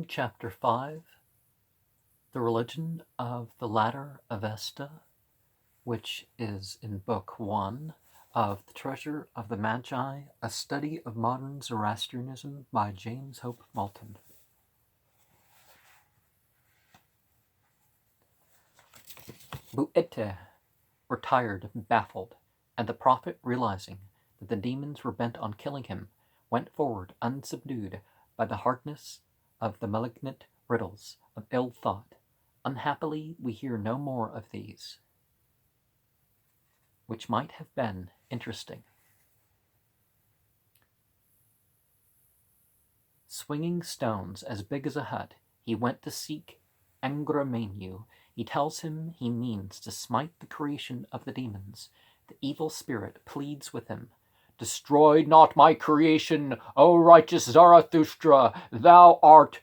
Chapter 5, The Religion of the Latter Avesta, which is in Book 1 of The Treasure of the Magi, a study of modern Zoroastrianism by James Hope Moulton. Buete were tired and baffled, and the prophet, realizing that the demons were bent on killing him, went forward unsubdued by the hardness of the malignant riddles of ill thought. Unhappily, we hear no more of these, which might have been interesting. Swinging stones as big as a hut, he went to seek Angramenu. He tells him he means to smite the creation of the demons. The evil spirit pleads with him. "Destroy not my creation, O righteous Zarathustra! Thou art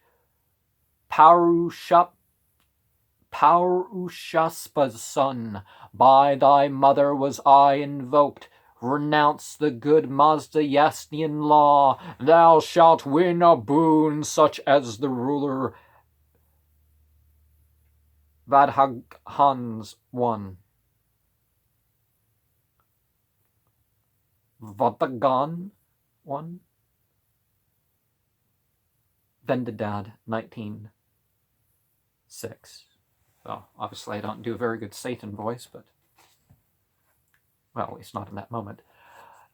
Purushaspha's son. By thy mother was I invoked. Renounce the good Mazda-Yasnian law. Thou shalt win a boon such as the ruler Vadhaghans won." Vadhagan won? Vendidad, 1906. Well, obviously I don't do a very good Satan voice, but, well, at least not in that moment.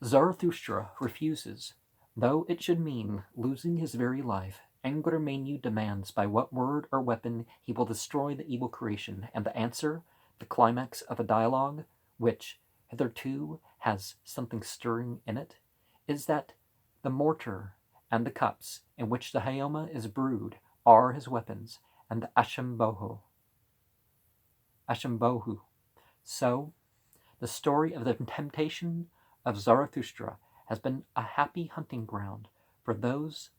Zarathustra refuses. Though it should mean losing his very life, Angramenu demands by what word or weapon he will destroy the evil creation, and the answer, the climax of a dialogue, which hitherto has something stirring in it, is that the mortar and the cups in which the Hyoma is brewed are his weapons, and the Ashimbohu. So, the story of the temptation of Zarathustra has been a happy hunting ground for those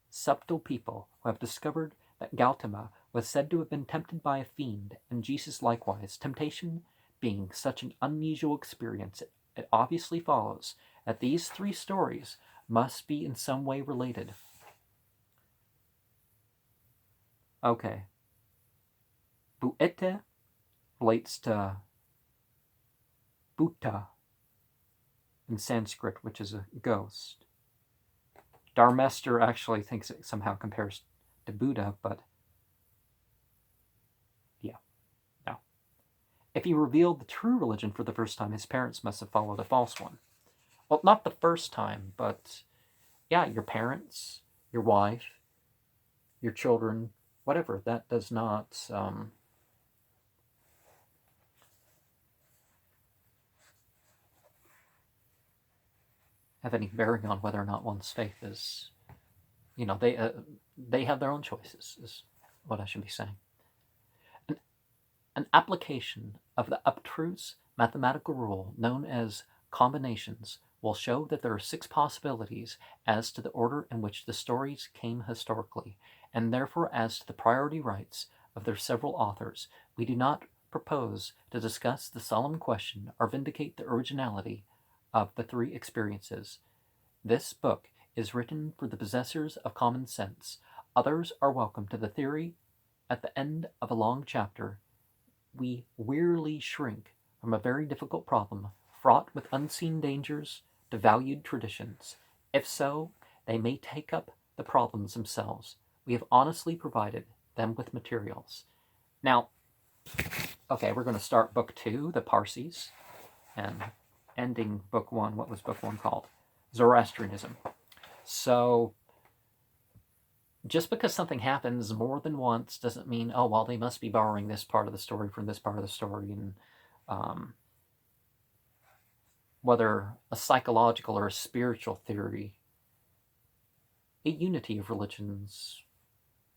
subtle people who have discovered that Gautama was said to have been tempted by a fiend, and Jesus likewise. Temptation being such an unusual experience, it obviously follows that these three stories must be in some way related. Okay. Buete relates to Bhuta in Sanskrit, which is a ghost. Dharmester actually thinks it somehow compares to Buddha, but yeah, no. If he revealed the true religion for the first time, his parents must have followed a false one. Well, not the first time, but yeah, your parents, your wife, your children, whatever. That does not have any bearing on whether or not one's faith is, they have their own choices, is what I should be saying. An application of the abstruse mathematical rule known as combinations will show that there are 6 possibilities as to the order in which the stories came historically, and therefore as to the priority rights of their several authors. We do not propose to discuss the solemn question or vindicate the originality of the 3 experiences. This book is written for the possessors of common sense. Others are welcome to the theory. At the end of a long chapter, we wearily shrink from a very difficult problem, fraught with unseen dangers to valued traditions. If so, they may take up the problems themselves. We have honestly provided them with materials. Now, okay, we're going to start Book 2, the Parsis, and ending Book 1. What was Book 1 called? Zoroastrianism. So, just because something happens more than once doesn't mean, oh, well, they must be borrowing this part of the story from this part of the story, and whether a psychological or a spiritual theory, a unity of religions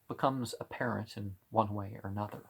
becomes apparent in one way or another.